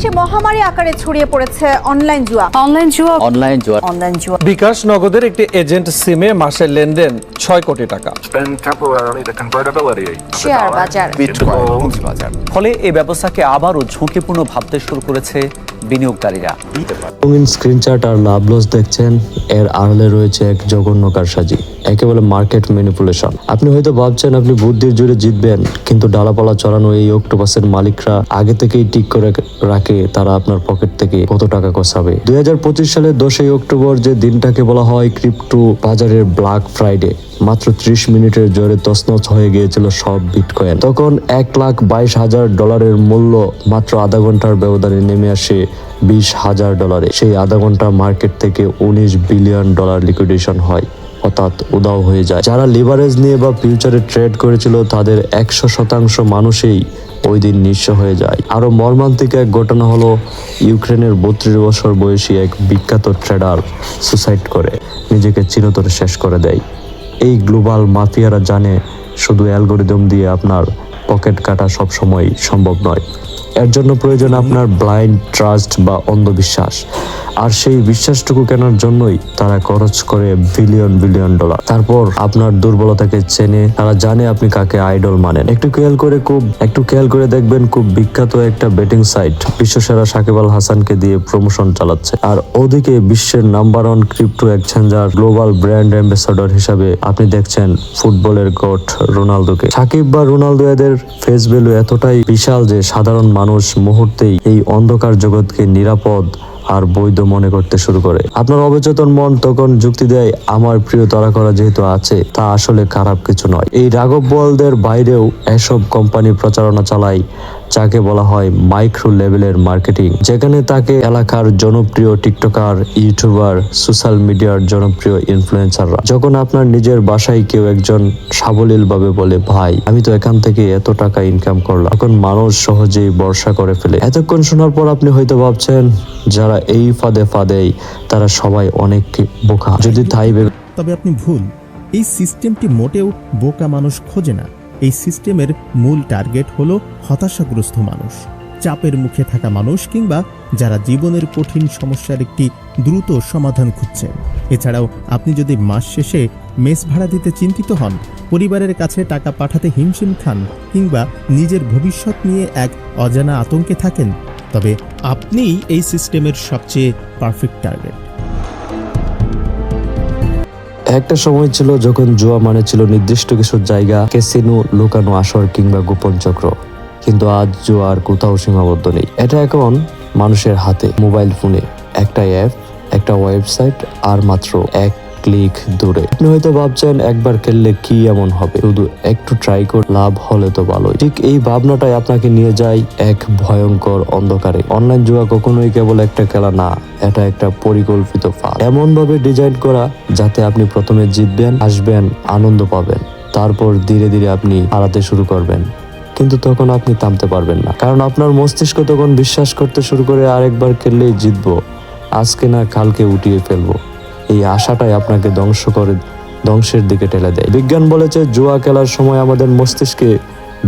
দেশে মহামারী আকারে ছড়িয়ে পড়েছে অনলাইন জুয়া। বিকাশ নগদের একটি এজেন্ট সিমে মাসে লেনদেন 6 কোটি টাকা। শেয়ার বাজার। ফলে এই ব্যবস্থাকে আবারও ঝুঁকিপূর্ণ ভাবতে শুরু করেছে বিনিয়োগকারীরা। রঙিন স্ক্রিনশট আর লাভ লস দেখছেন, এর আড়ালে রয়েছে এক জঘন্য কারসাজি, একেবারে মার্কেট ম্যানিপুলেশন। আপনি হয়তো ভাবছেন আপনি বুদ্ধির জোরে জিতবেন, কিন্তু ডালাপালা চড়ানো এই অক্টোপাসের মালিকরা আগে থেকেই ঠিক করে রাখে তারা আপনার পকেট থেকে কত টাকা কষাবে। 2025 সালের 10ই অক্টোবর, যে দিনটাকে বলা হয় ক্রিপ্টো বাজারের ব্ল্যাক ফ্রাইডে, মাত্র 30 মিনিটের জোরে তছনছ হয়ে গিয়েছিল সব বিটকয়েন। তখন $1,22,000 মূল্য মাত্র আধা ঘন্টার ব্যবধানে নেমে আসে $20,000। সেই আধা ঘন্টা মার্কেট থেকে $19 বিলিয়ন লিকুইডেশন হয়, অর্থাৎ উধাও হয়ে যায়। যারা লিভারেজ নিয়ে বা ফিউচারে ট্রেড করেছিল তাদের 100% মানুষই ওই দিন নিঃস্ব হয়ে যায়। আরো মর্মান্তিক এক ঘটনা হলো, ইউক্রেনের 32 বছর বয়সী এক বিখ্যাত ট্রেডার সুসাইড করে নিজেকে চিরতরে শেষ করে দেয়। এই গ্লোবাল মাফিয়ারা জানে শুধু অ্যালগোরিদম দিয়ে আপনার পকেট কাটা সবসময় সম্ভব নয়। এর জন্য প্রয়োজন আপনার ব্লাইন্ড ট্রাস্ট বা অন্ধবিশ্বাস, আর সেই বিশ্বাসটুকু কেনার জন্যই তারা খরচ করে বিলিয়ন ডলার। তারপর আপনার দুর্বলতাকে চেনে, তারা জানে আপনি কাকে আইডল মানেন। একটু খেয়াল করে দেখবেন, খুব বিখ্যাত একটা বেটিং সাইট বিশ্বসেরা সাকিব আল হাসানকে দিয়ে প্রমোশন চালাচ্ছে, আর ওদিকে বিশ্বের number 1 crypto exchanger global brand ambassador হিসাবে আপনি দেখছেন ফুটবলের গট রোনালদোকে। সাকিব বা রোনালদো এদের ফেস ভ্যালু এতটাই বিশাল যে সাধারণ মানুষ মুহূর্তেই এই অন্ধকার জগৎকে নিরাপদ আর বৈধ মনে করতে শুরু করে। আপনার অবচেতন মন তখন যুক্তি দেয়, আমার প্রিয় তারা করা যেহেতু আছে, তা আসলে খারাপ কিছু নয়। এই রাঘব বোয়ালদের বাইরেও এসব কোম্পানি প্রচারণা চালায় যাকে বলা হয় মাইক্রো লেভেলের মার্কেটিং, যেখানে তাকে এলাকার জনপ্রিয় টিকটকার, ইউটিউবার, সোশ্যাল মিডিয়ার জনপ্রিয় ইনফ্লুয়েন্সাররা যখন আপনার নিজের বাসায় কেউ একজন সাবলীল ভাবে বলে, ভাই আমি তো এখান থেকে এত টাকা ইনকাম করলাম, তখন মানুষ সহজেই ভরসা করে ফেলে। এতক্ষণ শোনার পর আপনি হয়তো ভাবছেন যারা এই ফাঁদেই তারা সবাই অনেক বোকা। যদি তাই ভেবে, তবে আপনি ভুল। এই সিস্টেমটি মোটেও বোকা মানুষ খোঁজে না। এই সিস্টেমের মূল টার্গেট হলো হতাশাগ্রস্ত মানুষ, চাপের মুখে থাকা মানুষ, কিংবা যারা জীবনের কঠিন সমস্যার একটি দ্রুত সমাধান খুঁজছেন। এছাড়াও আপনি যদি মাস শেষে মেস ভাড়া দিতে চিন্তিত হন, পরিবারের কাছে টাকা পাঠাতে হিমশিম খান, কিংবা নিজের ভবিষ্যৎ নিয়ে এক অজানা আতঙ্কে থাকেন, তবে আপনিই এই সিস্টেমের সবচেয়ে পারফেক্ট টার্গেট। একটা সময় ছিল যখন জুয়া মানে ছিল নির্দিষ্ট কিছু জায়গা, ক্যাসিনো, লুকানো আসর কিংবা গোপন চক্র। কিন্তু আজ জুয়া আর কোথাও সীমাবদ্ধ নেই। এটা এখন মানুষের হাতে, মোবাইল ফোনে, একটা অ্যাপ, একটা ওয়েবসাইট, আর মাত্র এক ক্লিক দূরে। আপনি হয়তো ভাবছেন একবার খেললে কি এমন হবে, শুধু একটু ট্রাই করে লাভ হলে তো ভালোই। ঠিক এই ভাবনাটাই আপনাকে নিয়ে যায় এক ভয়ঙ্কর অন্ধকারে। অনলাইন জুয়া কখনোই কেবল একটা খেলা না, এটা একটা পরিকল্পিত ফাঁদ, এমন ভাবে ডিজাইন করা যাতে আপনি প্রথমে জিতবেন, আসবেন, আনন্দ পাবেন, তারপর ধীরে ধীরে আপনি হারাতে শুরু করবেন। কিন্তু তখন আপনি থামতে পারবেন না, কারণ আপনার মস্তিষ্ক তখন বিশ্বাস করতে শুরু করে আরেকবার খেললেই জিতবো, আজকে না কালকে উঠিয়ে ফেলবো। এই আশাটাই আপনাকে ধ্বংসের দিকে ঠেলে দেয়। বিজ্ঞান বলেছে জুয়া খেলার সময় আমাদের মস্তিষ্কে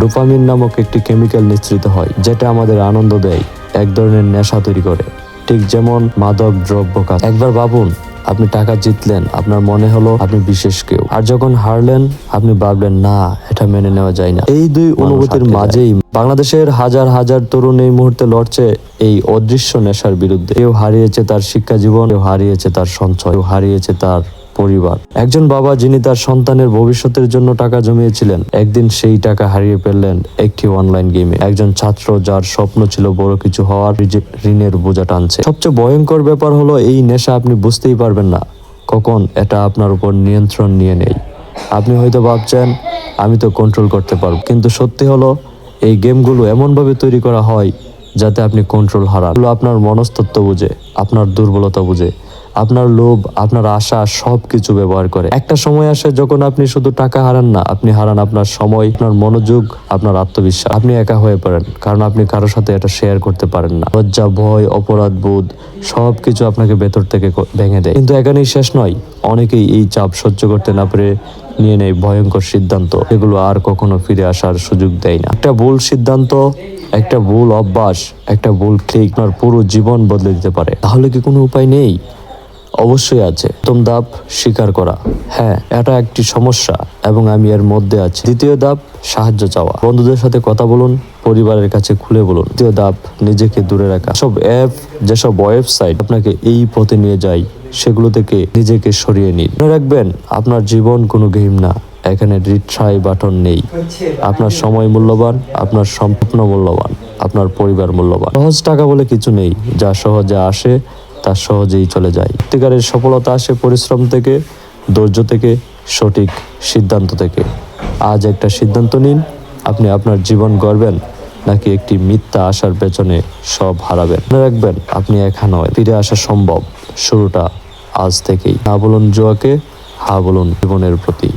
ডোপামিন নামক একটি কেমিক্যাল নিঃসৃত হয়, যেটা আমাদের আনন্দ দেয়, এক ধরনের নেশা তৈরি করে, ঠিক যেমন মাদক দ্রব্য কাজ। একবার ভাবুন, আপনি টাকা জিতলেন, আপনার মনে হলো আপনি বিশেষ কেউ, আর যখন হারলেন আপনি ভাবলেন না, এটা মেনে নেওয়া যায় না। এই দুই অনুভূতির মাঝেই বাংলাদেশের হাজার হাজার তরুণ এই মুহূর্তে লড়ছে এই অদৃশ্য নেশার বিরুদ্ধে। কেউ হারিয়েছে তার শিক্ষা জীবন, কেউ হারিয়েছে তার সঞ্চয়, কেউ হারিয়েছে তার পরিবার। একজন বাবা যিনি তার সন্তানের ভবিষ্যতের জন্য টাকা জমিয়েছিলেন, একদিন সেই টাকা হারিয়ে ফেললেন একটি অনলাইন গেমে। একজন ছাত্র যার স্বপ্ন ছিল বড় কিছু হওয়ার, ঋণের বোঝা টানছে। সবচেয়ে ভয়ঙ্কর ব্যাপার হলো এই নেশা আপনি বুঝতেই পারবেন না কখন এটা আপনার উপর নিয়ন্ত্রণ নিয়ে নেয়। আপনি হয়তো ভাবছেন আমি তো কন্ট্রোল করতে পারবো, কিন্তু সত্যি হলো এই গেমগুলো এমনভাবে তৈরি করা হয় যাতে আপনি কন্ট্রোল হারান। আপনার মনস্তত্ত্ব বুঝে, আপনার দুর্বলতা বুঝে, আপনার লোভ, আপনার আশা সবকিছু ব্যবহার করে। একটা সময় আসে যখন আপনি শুধু টাকা হারান না, আপনি হারান আপনার সময়, আপনার মনোযোগ, আপনার আত্মবিশ্বাস। আপনি একা হয়ে পড়েন, কারণ আপনি কারোর সাথে এটা শেয়ার করতে পারেন না। লজ্জা, ভয়, অপরাধ বোধ সবকিছু আপনাকে ভেতর থেকে ভেঙে দেয়। কিন্তু এখানেই শেষ নয়, অনেকেই এই চাপ সহ্য করতে না পেরে নিয়ে নেয় ভয়ঙ্কর সিদ্ধান্ত, এগুলো আর কখনো ফিরে আসার সুযোগ দেয় না। একটা ভুল সিদ্ধান্ত, একটা ভুল অভ্যাস, একটা ভুল ক্লিক আপনার পুরো জীবন বদলে দিতে পারে। তাহলে কি কোনো উপায় নেই? অবশ্যই আছে। প্রথম ধাপ, স্বীকার করা। হ্যাঁ, এটা একটি সমস্যা এবং আমি এর মধ্যে আছি। দ্বিতীয় ধাপ, সাহায্য চাওয়া। বন্ধুদের সাথে কথা বলুন, পরিবারের কাছে খুলে বলুন। তৃতীয় ধাপ, নিজেকে দূরে রাখা। যেসব ওয়েবসাইট আপনাকে এই পথে নিয়ে যায়, সেগুলো থেকে নিজেকে সরিয়ে নিন। মনে রাখবেন, আপনার জীবন কোনো গেম না, এখানে রিট্রাই বাটন নেই। আপনার সময় মূল্যবান, আপনার স্বপ্ন মূল্যবান, আপনার পরিবার মূল্যবান। সহজ টাকা বলে কিছু নেই, যা সহজে আসে তা সহজেই চলে যায়। সত্যিকারের সফলতা আসে পরিশ্রম থেকে, ধৈর্য থেকে, সঠিক সিদ্ধান্ত থেকে। আজ একটা সিদ্ধান্ত নিন, আপনি আপনার জীবন গড়বেন নাকি একটি মিথ্যা আশার পেছনে সব হারাবেন। মনে রাখবেন, আপনি একা নয়, ফিরে আসা সম্ভব। শুরুটা আজ থেকেই। না বলুন জুয়াকে, হ্যাঁ বলুন জীবনের প্রতি।